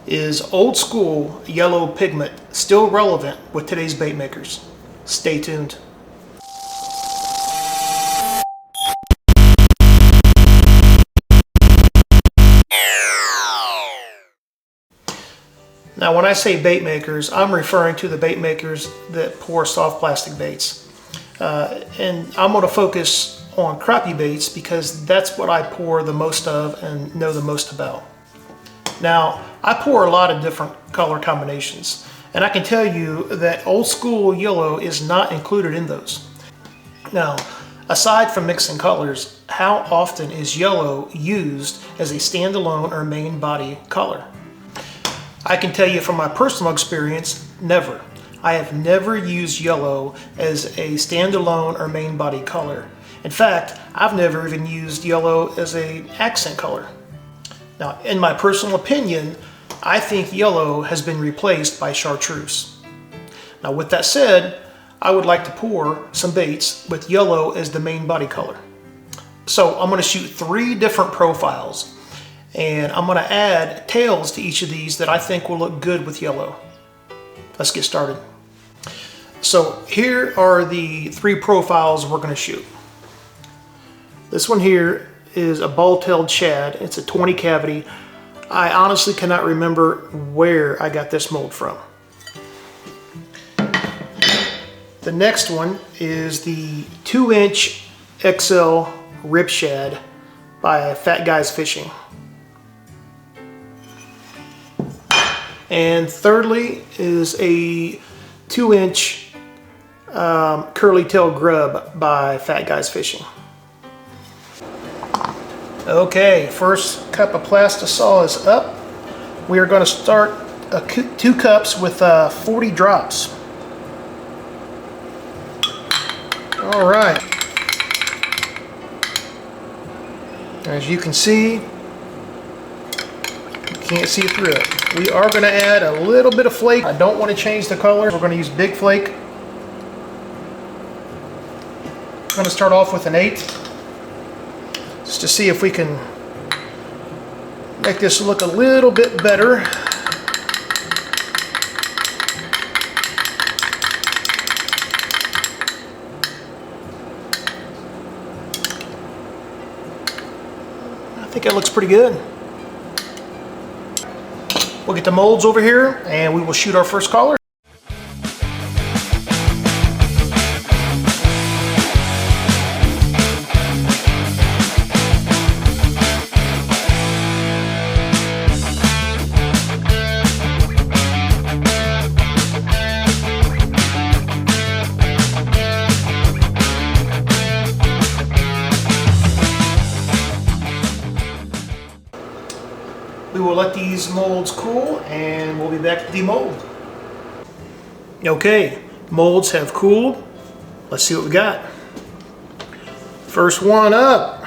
Is old school yellow pigment still relevant with today's bait makers? Stay tuned. Now when I say bait makers, I'm referring to the bait makers that pour soft plastic baits. And I'm going to focus on crappie baits because that's what I pour the most of and know the most about. Now, I pour a lot of different color combinations, and I can tell you that old school yellow is not included in those. Now, aside from mixing colors, how often is yellow used as a standalone or main body color? I can tell you from my personal experience, never. I have never used yellow as a standalone or main body color. In fact, I've never even used yellow as an accent color. Now, in my personal opinion, I think yellow has been replaced by chartreuse. Now, with that said, I would like to pour some baits with yellow as the main body color. So I'm going to shoot 3 different profiles, and I'm going to add tails to each of these that I think will look good with yellow. Let's get started. So here are the 3 profiles we're going to shoot. This one here is a ball-tailed shad. It's a 20 cavity. I honestly cannot remember where I got this mold from. The next one is the 2-inch XL rip shad by Fat Guys Fishing. And thirdly is a 2-inch curly tail grub by Fat Guys Fishing. Okay, first cup of plastisol is up. We are going to start 2 cups with 40 drops. All right. As you can see, you can't see through it. We are going to add a little bit of flake. I don't want to change the color. We're going to use big flake. I'm going to start off with an 8. Just to see if we can make this look a little bit better. I think it looks pretty good. We'll get the molds over here and we will shoot our first color. We will let these molds cool and we'll be back to demold. Okay, molds have cooled. Let's see what we got. First one up.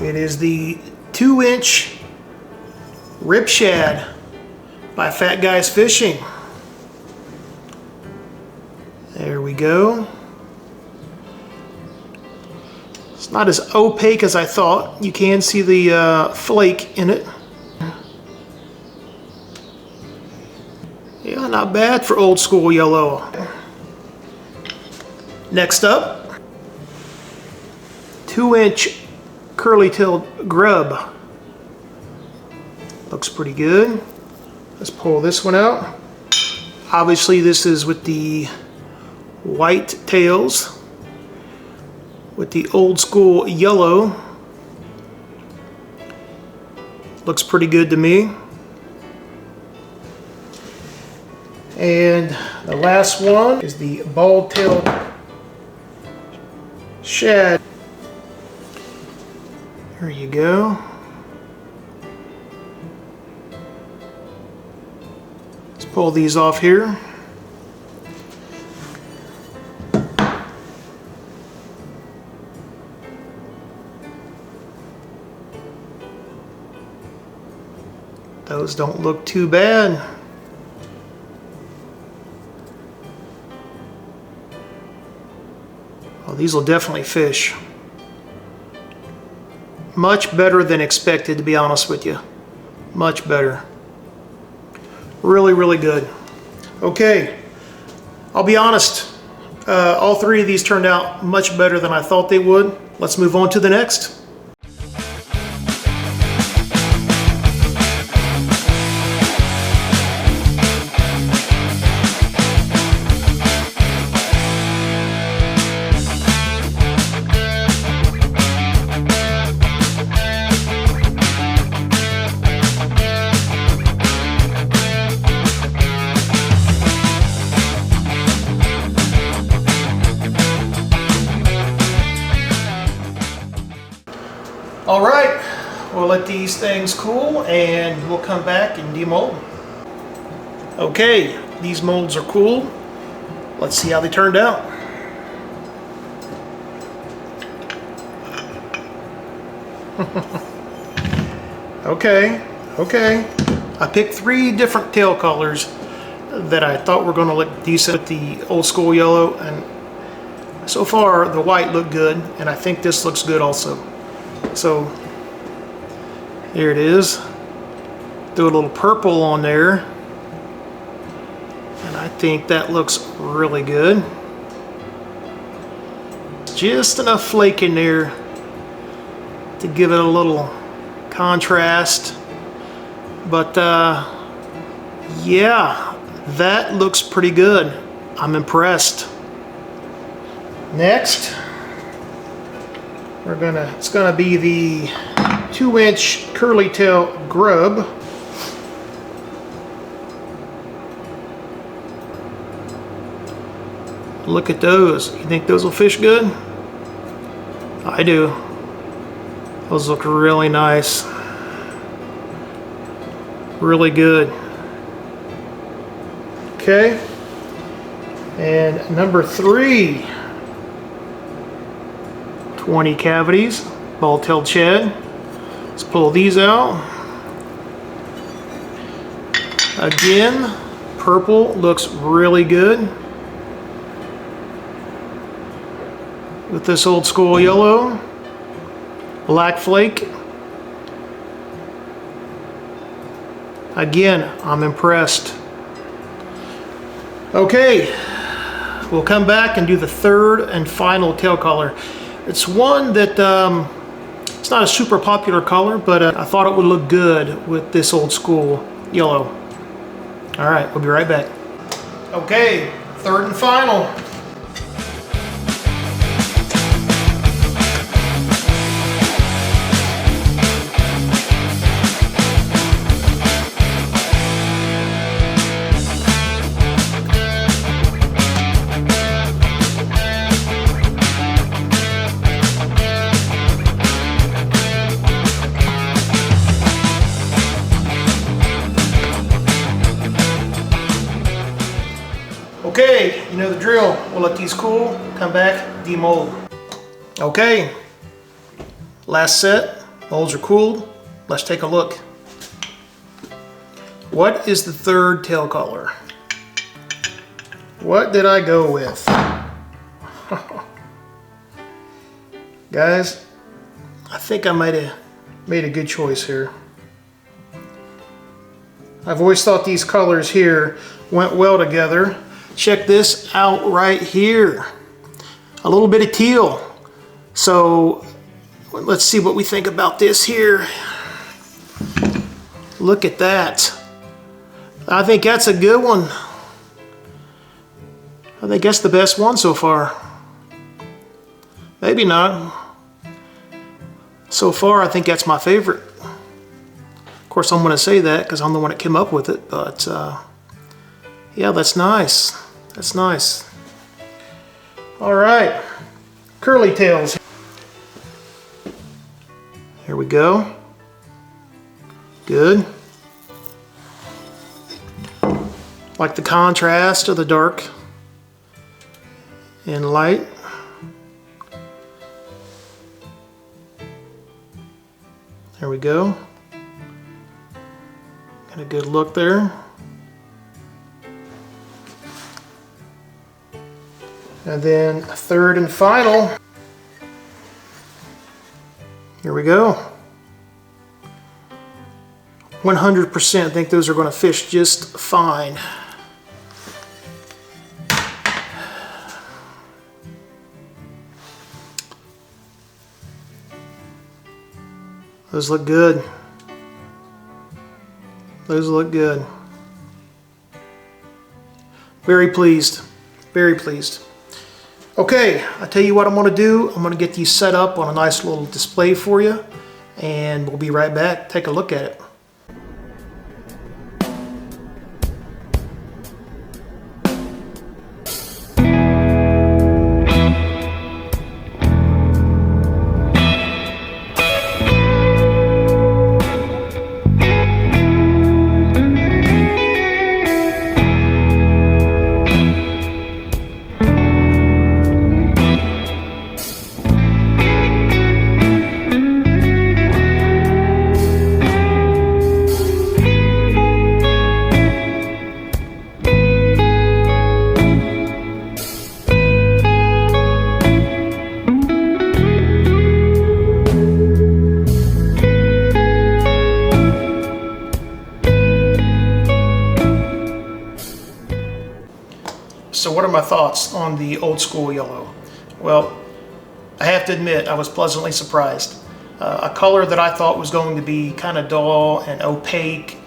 It is the 2-inch rip shad by Fat Guys Fishing. There we go. It's not as opaque as I thought. You can see the flake in it. Yeah, not bad for old school yellow. Next up, 2-inch curly-tailed grub. Looks pretty good. Let's pull this one out. Obviously this is with the white tails, with the old school yellow. Looks pretty good to me. And the last one is the ball-tailed shad. There you go. Let's pull these off here. Those don't look too bad. Well, these will definitely fish. Much better than expected, to be honest with you. Much better. Really, really good. Okay, I'll be honest. All three of these turned out much better than I thought they would. Let's move on to the next. All right, we'll let these things cool and we'll come back and demold. Okay, these molds are cool. Let's see how they turned out. Okay. I picked 3 different tail colors that I thought were going to look decent with the old school yellow, and so far the white looked good, and I think this looks good also. So here it is. Do a little purple on there, and I think that looks really good. Just enough flake in there to give it a little contrast, but yeah, that looks pretty good. I'm impressed. Next, it's gonna be the 2-inch curly tail grub. Look at those. You think those will fish good? I do. Those look really nice. Really good. Okay. And number 3. 20 cavities, ball-tailed shad. Let's pull these out. Again, purple looks really good with this old school yellow. Black flake. Again, I'm impressed. Okay, we'll come back and do the 3rd and final tail color. It's one that it's not a super popular color, but I thought it would look good with this old school yellow. All right, we'll be right back. Okay, 3rd and final. Okay, you know the drill. We'll let these cool, come back, demold. Okay, last set. Molds are cooled. Let's take a look. What is the 3rd tail color? What did I go with? Guys, I think I might have made a good choice here. I've always thought these colors here went well together. Check this out right here. A little bit of teal. So let's see what we think about this here. Look at that. I think that's a good one. I think that's the best one so far. Maybe not. So far, I think that's my favorite. Of course, I'm going to say that because I'm the one that came up with it, but yeah, that's nice. That's nice. All right, curly tails. Here we go. Good. Like the contrast of the dark and light. There we go. Got a good look there. And then 3rd and final. Here we go. 100% think those are going to fish just fine. Those look good. Those look good. Very pleased. Very pleased. Okay, I'll tell you what I'm going to do. I'm going to get these set up on a nice little display for you, and we'll be right back. Take a look at it. So what are my thoughts on the old school yellow? Well, I have to admit I was pleasantly surprised. A color that I thought was going to be kind of dull and opaque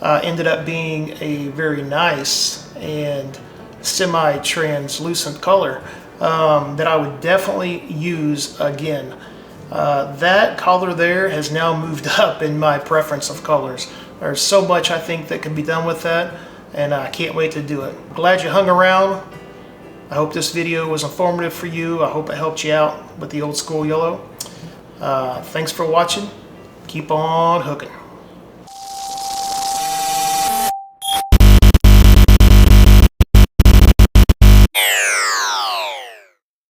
ended up being a very nice and semi-translucent color that I would definitely use again. That color there has now moved up in my preference of colors. There's so much I think that can be done with that, and I can't wait to do it. Glad you hung around. I hope this video was informative for you. I hope it helped you out with the old school yellow. Thanks for watching. Keep on hooking.